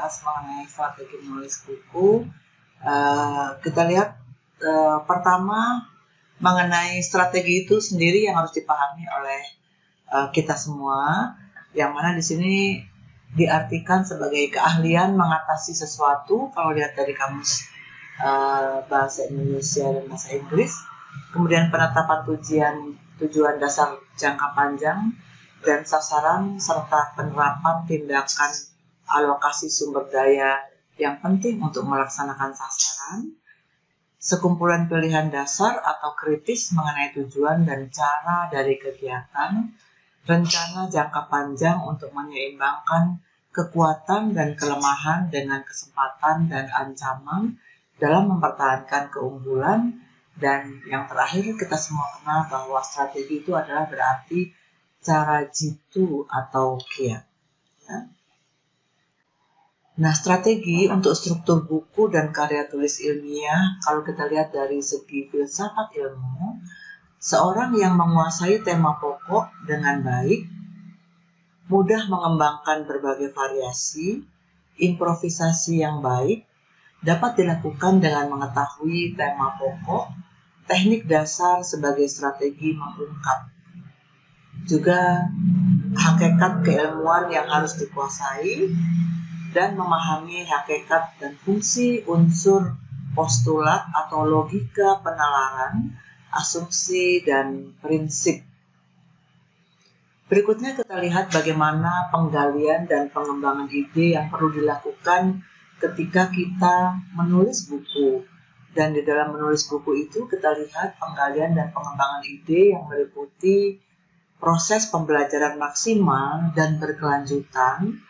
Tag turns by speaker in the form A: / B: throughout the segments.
A: membahas mengenai strategi menulis buku. Kita lihat pertama mengenai strategi itu sendiri yang harus dipahami oleh kita semua, yang mana di sini diartikan sebagai keahlian mengatasi sesuatu kalau lihat dari kamus bahasa Indonesia dan bahasa Inggris. Kemudian penetapan tujuan dasar jangka panjang dan sasaran, serta penerapan tindakan alokasi sumber daya yang penting untuk melaksanakan sasaran, sekumpulan pilihan dasar atau kritis mengenai tujuan dan cara dari kegiatan, rencana jangka panjang untuk menyeimbangkan kekuatan dan kelemahan dengan kesempatan dan ancaman dalam mempertahankan keunggulan. Dan yang terakhir, kita semua kenal bahwa strategi itu adalah berarti cara jitu atau kiat. Ya. Nah, strategi untuk struktur buku dan karya tulis ilmiah, kalau kita lihat dari segi filsafat ilmu, seorang yang menguasai tema pokok dengan baik, mudah mengembangkan berbagai variasi, improvisasi yang baik, dapat dilakukan dengan mengetahui tema pokok, teknik dasar sebagai strategi mengungkap. Juga hakikat keilmuan yang harus dikuasai, dan memahami hakikat dan fungsi unsur postulat atau logika penalaran, asumsi, dan prinsip. Berikutnya kita lihat bagaimana penggalian dan pengembangan ide yang perlu dilakukan ketika kita menulis buku. Dan di dalam menulis buku itu kita lihat penggalian dan pengembangan ide yang meliputi proses pembelajaran maksimal dan berkelanjutan,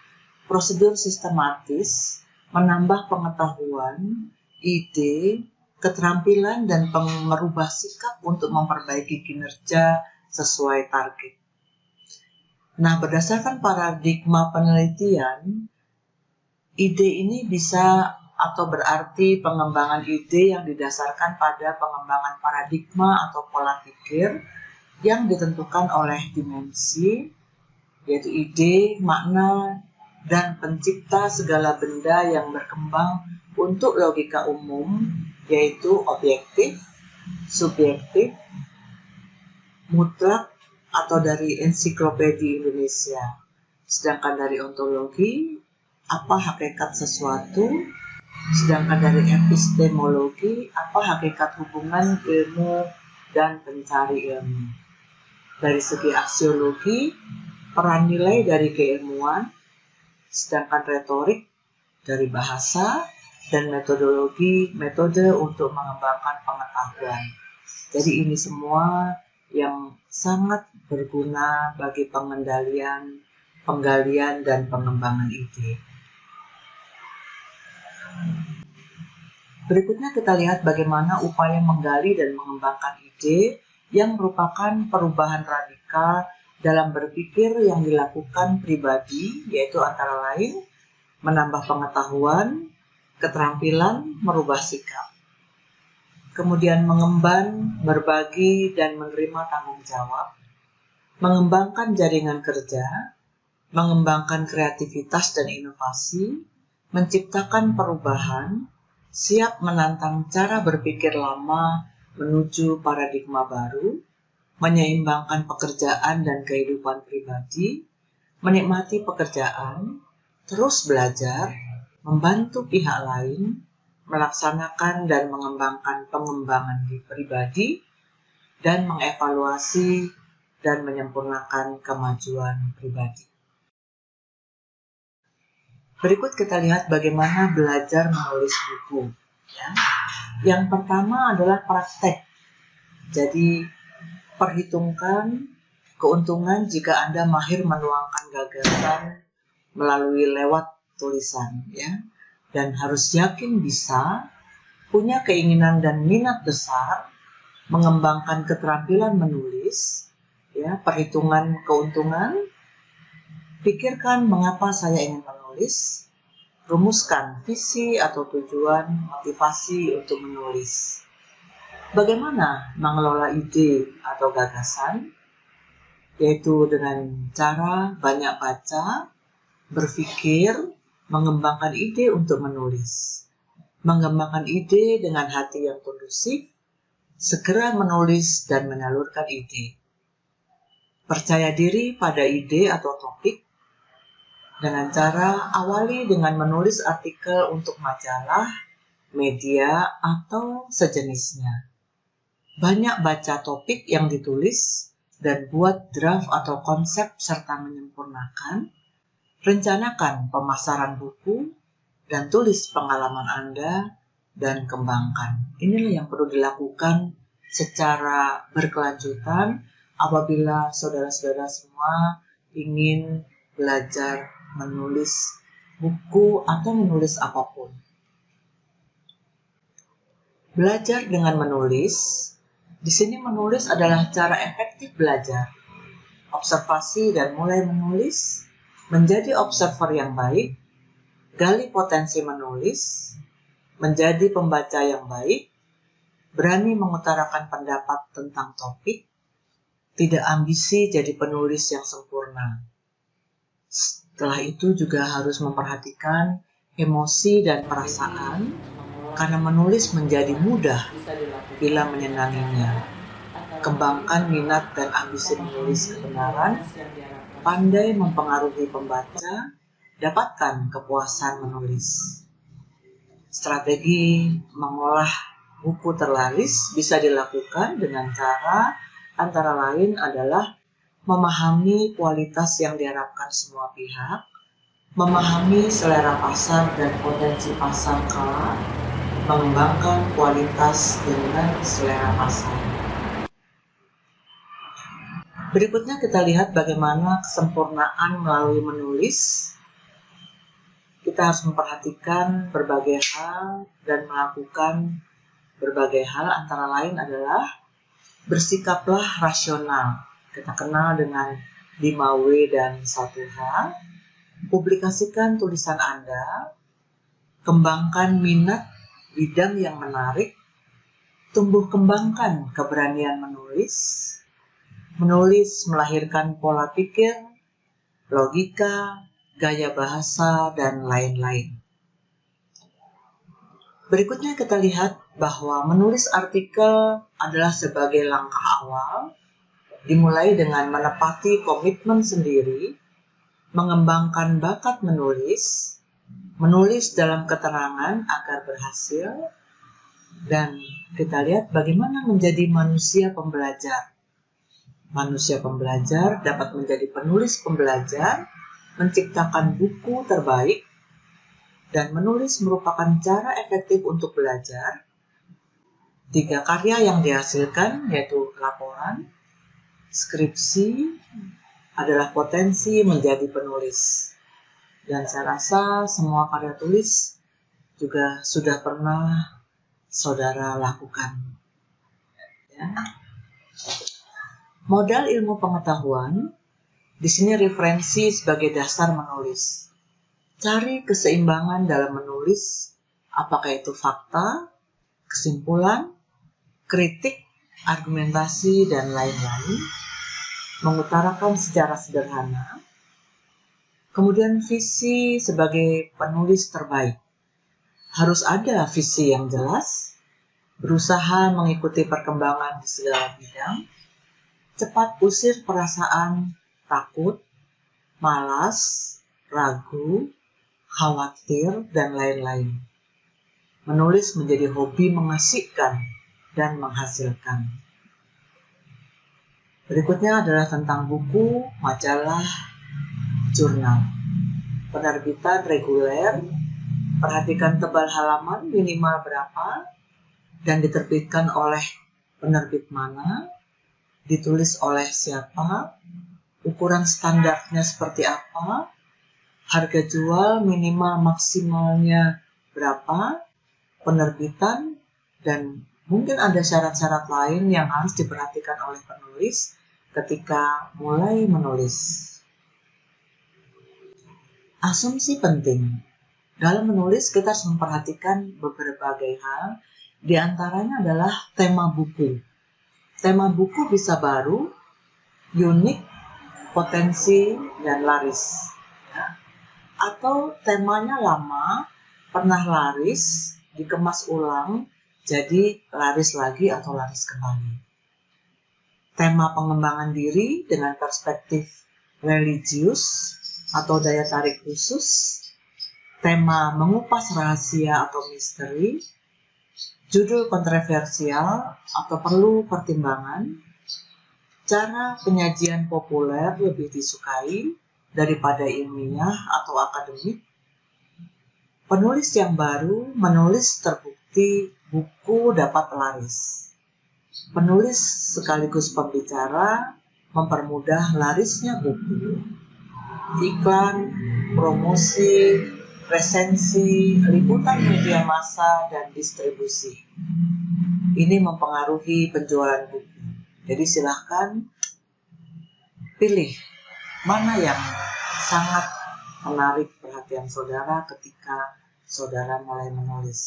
A: prosedur sistematis, menambah pengetahuan, ide, keterampilan, dan merubah sikap untuk memperbaiki kinerja sesuai target. Nah, berdasarkan paradigma penelitian, ide ini bisa atau berarti pengembangan ide yang didasarkan pada pengembangan paradigma atau pola pikir yang ditentukan oleh dimensi, yaitu ide, makna, dan pencipta segala benda yang berkembang untuk logika umum, yaitu objektif, subjektif, mutlak, atau dari ensiklopedia Indonesia. Sedangkan dari ontologi, apa hakikat sesuatu. Sedangkan dari epistemologi, apa hakikat hubungan ilmu dan pencari ilmu. Dari segi aksiologi, peran nilai dari keilmuan. Sedangkan retorik dari bahasa, dan metodologi, metode untuk mengembangkan pengetahuan. Jadi ini semua yang sangat berguna bagi pengendalian, penggalian, dan pengembangan ide. Berikutnya kita lihat bagaimana upaya menggali dan mengembangkan ide yang merupakan perubahan radikal dalam berpikir yang dilakukan pribadi, yaitu antara lain menambah pengetahuan, keterampilan, merubah sikap. Kemudian mengemban, berbagi, dan menerima tanggung jawab, mengembangkan jaringan kerja, mengembangkan kreativitas dan inovasi, menciptakan perubahan, siap menantang cara berpikir lama menuju paradigma baru, menyeimbangkan pekerjaan dan kehidupan pribadi, menikmati pekerjaan, terus belajar, membantu pihak lain, melaksanakan dan mengembangkan pengembangan pribadi, dan mengevaluasi dan menyempurnakan kemajuan pribadi. Berikut kita lihat bagaimana belajar menulis buku. Ya. Yang pertama adalah praktek. Jadi perhitungkan keuntungan jika Anda mahir menuangkan gagasan melalui lewat tulisan, ya. Dan harus yakin bisa, punya keinginan dan minat besar, mengembangkan keterampilan menulis, ya, perhitungan keuntungan, pikirkan mengapa saya ingin menulis, rumuskan visi atau tujuan, motivasi untuk menulis. Bagaimana mengelola ide atau gagasan, yaitu dengan cara banyak baca, berpikir, mengembangkan ide untuk menulis, mengembangkan ide dengan hati yang kondusif, segera menulis dan menyalurkan ide. Percaya diri pada ide atau topik dengan cara awali dengan menulis artikel untuk majalah, media, atau sejenisnya. Banyak baca topik yang ditulis dan buat draft atau konsep serta menyempurnakan. Rencanakan pemasaran buku dan tulis pengalaman Anda dan kembangkan. Inilah yang perlu dilakukan secara berkelanjutan apabila saudara-saudara semua ingin belajar menulis buku atau menulis apapun. Belajar dengan menulis, di sini menulis adalah cara efektif belajar. Observasi dan mulai menulis, menjadi observer yang baik, gali potensi menulis, menjadi pembaca yang baik, berani mengutarakan pendapat tentang topik, tidak ambisi jadi penulis yang sempurna. Setelah itu juga harus memperhatikan emosi dan perasaan, karena menulis menjadi mudah bila menyenanginya. Kembangkan minat dan ambisi menulis kebenaran, pandai mempengaruhi pembaca, dapatkan kepuasan menulis. Strategi mengolah buku terlaris bisa dilakukan dengan cara antara lain adalah memahami kualitas yang diharapkan semua pihak, memahami selera pasar dan potensi pasar kelak, mengembangkan kualitas dengan selera pasar. Berikutnya kita lihat bagaimana kesempurnaan melalui menulis. Kita harus memperhatikan berbagai hal dan melakukan berbagai hal, antara lain adalah bersikaplah rasional. Kita kenal dengan 5W dan 1H. Publikasikan tulisan Anda, kembangkan minat bidang yang menarik, tumbuh kembangkan keberanian menulis. Menulis melahirkan pola pikir, logika, gaya bahasa, dan lain-lain. Berikutnya kita lihat bahwa menulis artikel adalah sebagai langkah awal, dimulai dengan menepati komitmen sendiri, mengembangkan bakat menulis, menulis dalam keterangan agar berhasil, dan kita lihat bagaimana menjadi manusia pembelajar. Manusia pembelajar dapat menjadi penulis pembelajar, menciptakan buku terbaik, dan menulis merupakan cara efektif untuk belajar. 3 karya yang dihasilkan yaitu laporan, skripsi, adalah potensi menjadi penulis. Dan saya rasa semua karya tulis juga sudah pernah saudara lakukan. Ya. Modal ilmu pengetahuan, di sini referensi sebagai dasar menulis. Cari keseimbangan dalam menulis, apakah itu fakta, kesimpulan, kritik, argumentasi, dan lain-lain. Mengutarakan secara sederhana. Kemudian visi sebagai penulis terbaik. Harus ada visi yang jelas, berusaha mengikuti perkembangan di segala bidang, cepat usir perasaan takut, malas, ragu, khawatir, dan lain-lain. Menulis menjadi hobi mengasihkan dan menghasilkan. Berikutnya adalah tentang buku, majalah, jurnal. Penerbitan reguler, perhatikan tebal halaman minimal berapa, dan diterbitkan oleh penerbit mana, ditulis oleh siapa, ukuran standarnya seperti apa, harga jual minimal maksimalnya berapa, penerbitan, dan mungkin ada syarat-syarat lain yang harus diperhatikan oleh penulis ketika mulai menulis. Asumsi penting. Dalam menulis kita harus memperhatikan berbagai hal, di antaranya adalah tema buku. Tema buku bisa baru, unik, potensi, dan laris. atau temanya lama, pernah laris, dikemas ulang, jadi laris lagi atau laris kembali. Tema pengembangan diri dengan perspektif religius atau daya tarik khusus, tema mengupas rahasia atau misteri, judul kontroversial atau perlu pertimbangan, cara penyajian populer lebih disukai daripada ilmiah atau akademik, penulis yang baru menulis terbukti buku dapat laris. Penulis sekaligus pembicara mempermudah larisnya buku. Iklan, promosi, resensi, liputan media massa, dan distribusi. Ini mempengaruhi penjualan buku. Jadi silahkan pilih mana yang sangat menarik perhatian saudara ketika saudara mulai menulis.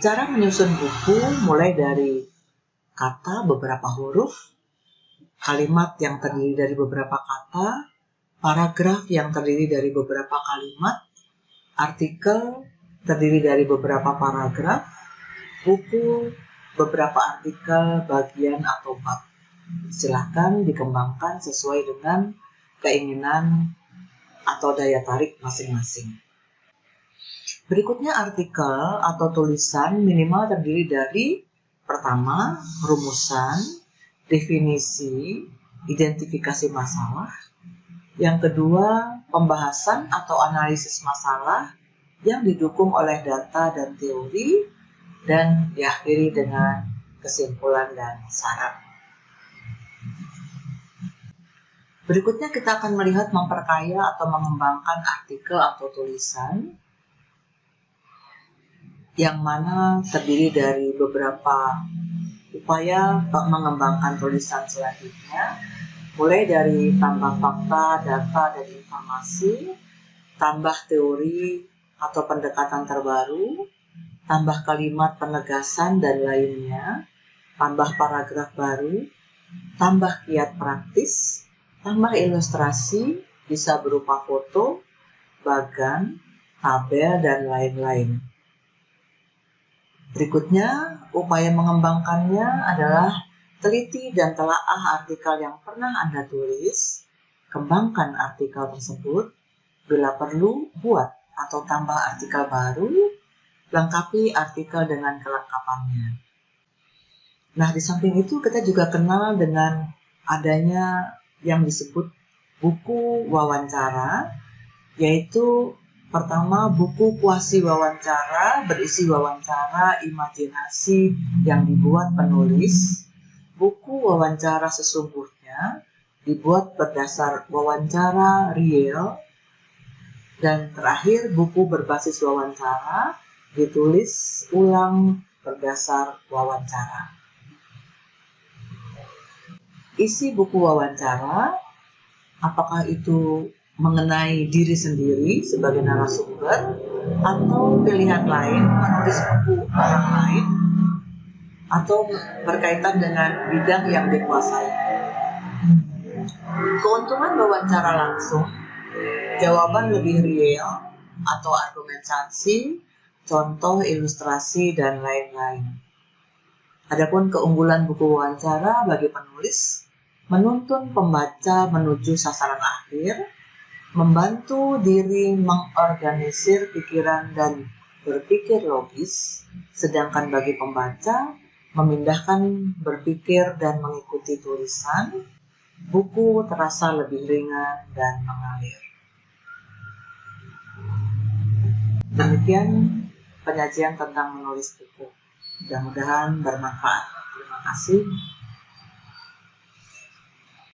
A: Cara menyusun buku mulai dari kata beberapa huruf, kalimat yang terdiri dari beberapa kata, paragraf yang terdiri dari beberapa kalimat, artikel terdiri dari beberapa paragraf, buku, beberapa artikel, bagian, atau bab. Silahkan dikembangkan sesuai dengan keinginan atau daya tarik masing-masing. Berikutnya artikel atau tulisan minimal terdiri dari pertama, rumusan, definisi, identifikasi masalah. Yang kedua, pembahasan atau analisis masalah yang didukung oleh data dan teori, dan diakhiri dengan kesimpulan dan saran. Berikutnya kita akan melihat memperkaya atau mengembangkan artikel atau tulisan yang mana terdiri dari beberapa upaya mengembangkan tulisan selanjutnya, mulai dari tambah fakta, data, dan informasi, tambah teori atau pendekatan terbaru, tambah kalimat penegasan dan lainnya, tambah paragraf baru, tambah kiat praktis, tambah ilustrasi, bisa berupa foto, bagan, tabel, dan lain-lain. Berikutnya, upaya mengembangkannya adalah teliti dan telaah artikel yang pernah Anda tulis, kembangkan artikel tersebut, bila perlu buat atau tambah artikel baru, lengkapi artikel dengan kelengkapannya. Nah, di samping itu kita juga kenal dengan adanya yang disebut buku wawancara, yaitu pertama, buku kuasi wawancara berisi wawancara imajinasi yang dibuat penulis. Buku wawancara sesungguhnya dibuat berdasar wawancara real. Dan terakhir, buku berbasis wawancara ditulis ulang berdasar wawancara. Isi buku wawancara, apakah itu mengenai diri sendiri sebagai narasumber, atau pilihan lain menulis buku orang lain, atau berkaitan dengan bidang yang dikuasai. Keuntungan wawancara langsung, jawaban lebih real atau argumentasi, contoh, ilustrasi, dan lain-lain. Adapun keunggulan buku wawancara bagi penulis, menuntun pembaca menuju sasaran akhir, membantu diri mengorganisir pikiran dan berpikir logis, sedangkan bagi pembaca, memindahkan berpikir dan mengikuti tulisan, buku terasa lebih ringan dan mengalir. Demikian penyajian tentang menulis buku. Mudah-mudahan bermanfaat. Terima kasih.